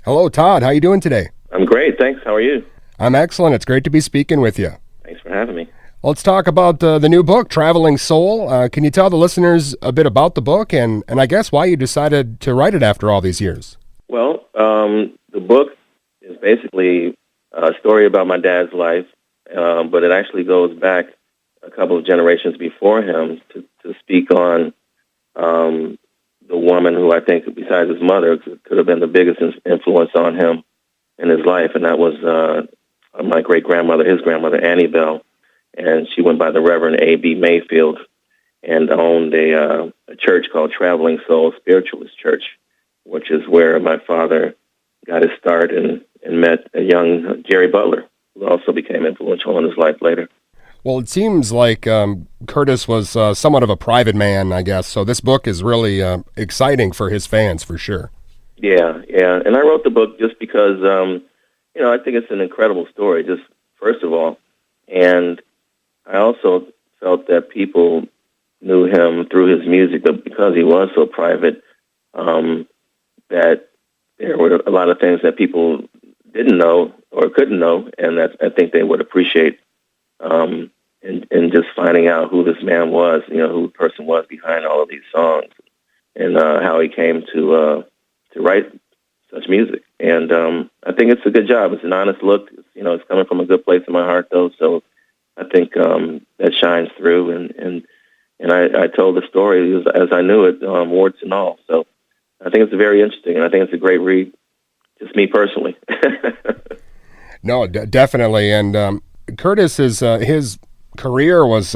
Hello, Todd. How you doing today? I'm great, thanks. How are you? I'm excellent. It's great to be speaking with you. Thanks for having me. Let's talk about the new book, Traveling Soul. Can you tell the listeners a bit about the book and I guess why you decided to write it after all these years? Well, the book is basically a story about my dad's life, but it actually goes back a couple of generations before him to speak on the woman who I think, besides his mother, could have been the biggest influence on him in his life, and that was my great-grandmother, his grandmother, Annie Bell. And she went by the Reverend A.B. Mayfield and owned a church called Traveling Soul Spiritualist Church, which is where my father got his start and met a young Jerry Butler, who also became influential in his life later. Well, it seems like Curtis was somewhat of a private man, I guess, so this book is really exciting for his fans, for sure. Yeah. And I wrote the book just because, I think it's an incredible story, just first of all. And I also felt that people knew him through his music, but because he was so private, that there were a lot of things that people didn't know or couldn't know, and that I think they would appreciate in just finding out who this man was, who the person was behind all of these songs, and how he came to write such music. And I think it's a good job. It's an honest look. It's coming from a good place in my heart, though, so I think that shines through, and I told the story as I knew it, warts and all. So I think it's very interesting, and I think it's a great read, just me personally. No, definitely. And Curtis, his career was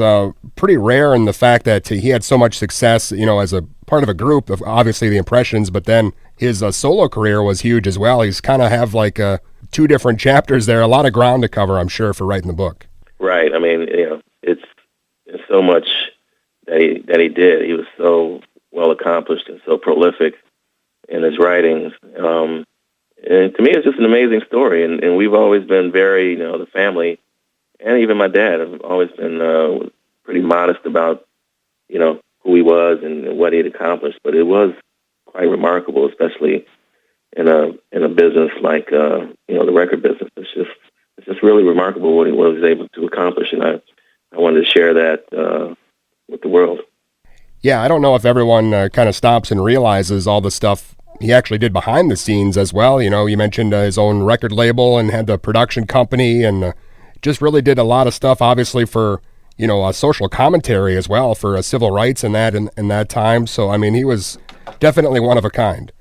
pretty rare in the fact that he had so much success, as a part of a group of obviously the Impressions, but then his solo career was huge as well. He's kind of have like two different chapters there, a lot of ground to cover, I'm sure, for writing the book. Right. I mean, it's so much that he did. He was so well accomplished and so prolific in his writings. And to me, it's just an amazing story. And we've always been very, the family, and even my dad have always been pretty modest about, who he was and what he had accomplished. But it was quite remarkable, especially in a business like the record business. It's just really remarkable what he was able to accomplish, and I wanted to share that with the world. Yeah, I don't know if everyone kind of stops and realizes all the stuff he actually did behind the scenes as well. You mentioned his own record label and had the production company, and just really did a lot of stuff, obviously, for a social commentary as well, for civil rights and that in that time. So, I mean, he was definitely one of a kind.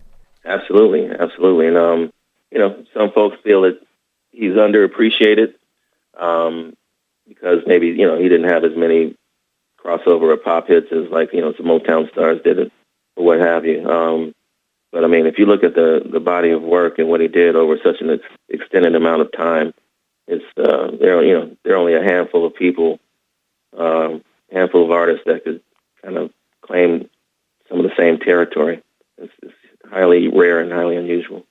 Absolutely. And some folks feel that he's underappreciated because maybe he didn't have as many crossover or pop hits as some Motown stars did it or what have you. But I mean, if you look at the body of work and what he did over such an extended amount of time, it's there are only a handful of people, handful of artists that could kind of claim some of the same territory. It's highly rare and highly unusual.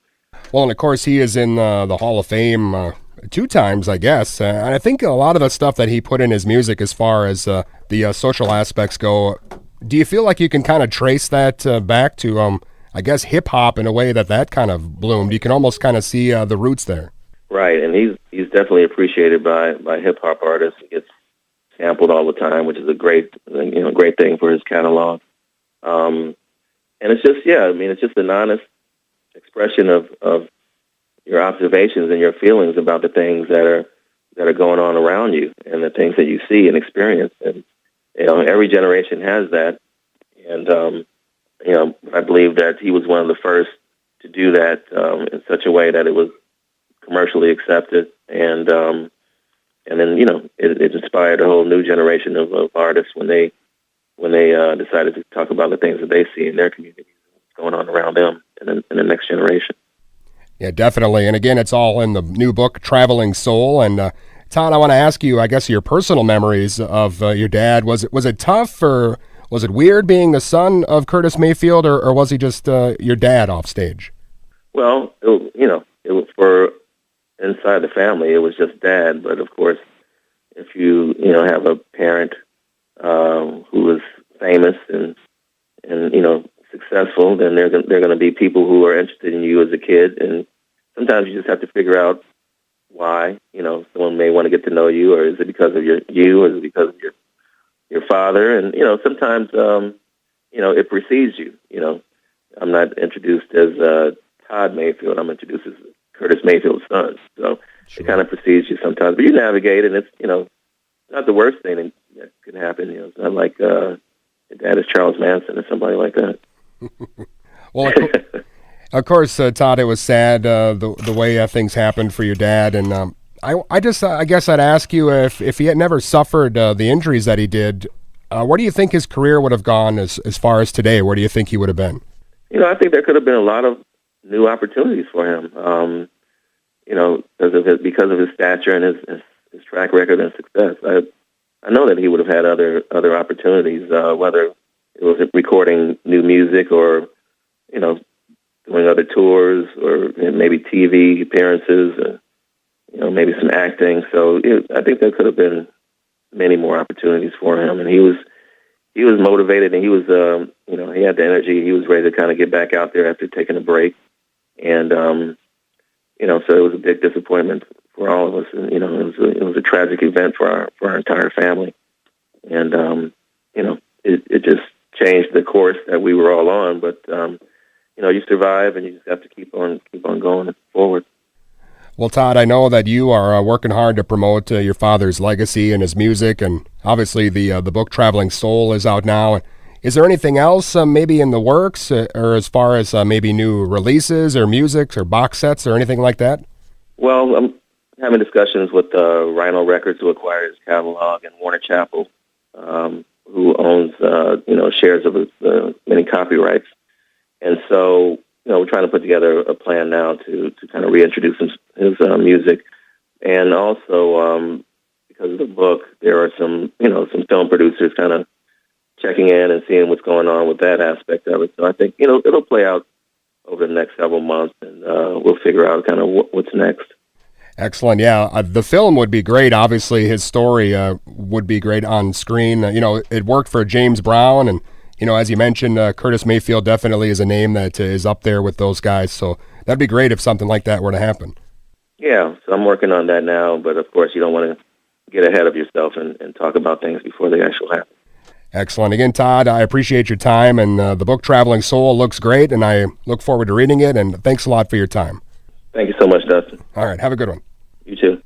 Well, and of course, he is in the Hall of Fame two times, I guess. And I think a lot of the stuff that he put in his music as far as the social aspects go, do you feel like you can kind of trace that back to, I guess, hip-hop in a way that kind of bloomed? You can almost kind of see the roots there. Right, and he's definitely appreciated by hip-hop artists. He gets sampled all the time, which is a great thing for his catalog. And it's just, it's just an honest expression of your observations and your feelings about the things that are going on around you and the things that you see and experience. And every generation has that. And I believe that he was one of the first to do that in such a way that it was commercially accepted. And then it inspired a whole new generation of artists when they decided to talk about the things that they see in their communities, what's going on around them in the next generation. Yeah, definitely. And again, it's all in the new book, Traveling Soul. And Todd, I want to ask you, I guess, your personal memories of your dad. Was it tough, or was it weird being the son of Curtis Mayfield, or was he just your dad off stage? Well, it was for inside the family. It was just dad. But of course, if you have a parent who is famous and successful, then they're going to be people who are interested in you as a kid, and sometimes you just have to figure out why. Someone may want to get to know you, or is it because of you, or is it because of your father? And sometimes it precedes you. I'm not introduced as Todd Mayfield. I'm introduced as Curtis Mayfield's son. So Sure. it kind of precedes you sometimes, but you navigate, and it's not the worst thing that can happen. It's not like your dad is Charles Manson or somebody like that. Well, of course, Todd, it was sad the way things happened for your dad, and I guess I'd ask you if he had never suffered the injuries that he did, where do you think his career would have gone as far as today? Where do you think he would have been? I think there could have been a lot of new opportunities for him. Because of his stature and his track record and success. I know that he would have had other opportunities, whether it was recording new music or doing other tours, or maybe TV appearances, maybe some acting. So I think there could have been many more opportunities for him, and he was motivated, and he was he had the energy. He was ready to kind of get back out there after taking a break, and so it was a big disappointment for all of us, and it was a tragic event for our entire family, and it just changed the course that we were all on, but. You survive, and you just have to keep on going forward. Well, Todd, I know that you are working hard to promote your father's legacy and his music, and obviously the book Traveling Soul is out now. Is there anything else maybe in the works, or as far as maybe new releases or music or box sets or anything like that? Well, I'm having discussions with Rhino Records, who acquired his catalog, and Warner Chappell, who owns shares of his many copyrights. And so, we're trying to put together a plan now to kind of reintroduce his music. And also, because of the book, there are some film producers kind of checking in and seeing what's going on with that aspect of it. So I think, it'll play out over the next several months, and we'll figure out kind of what's next. Excellent. Yeah, the film would be great. Obviously, his story would be great on screen. It worked for James Brown, and as you mentioned, Curtis Mayfield definitely is a name that is up there with those guys. So that'd be great if something like that were to happen. Yeah, so I'm working on that now. But, of course, you don't want to get ahead of yourself and talk about things before they actually happen. Excellent. Again, Todd, I appreciate your time. And the book Traveling Soul looks great, and I look forward to reading it. And thanks a lot for your time. Thank you so much, Dustin. All right. Have a good one. You too.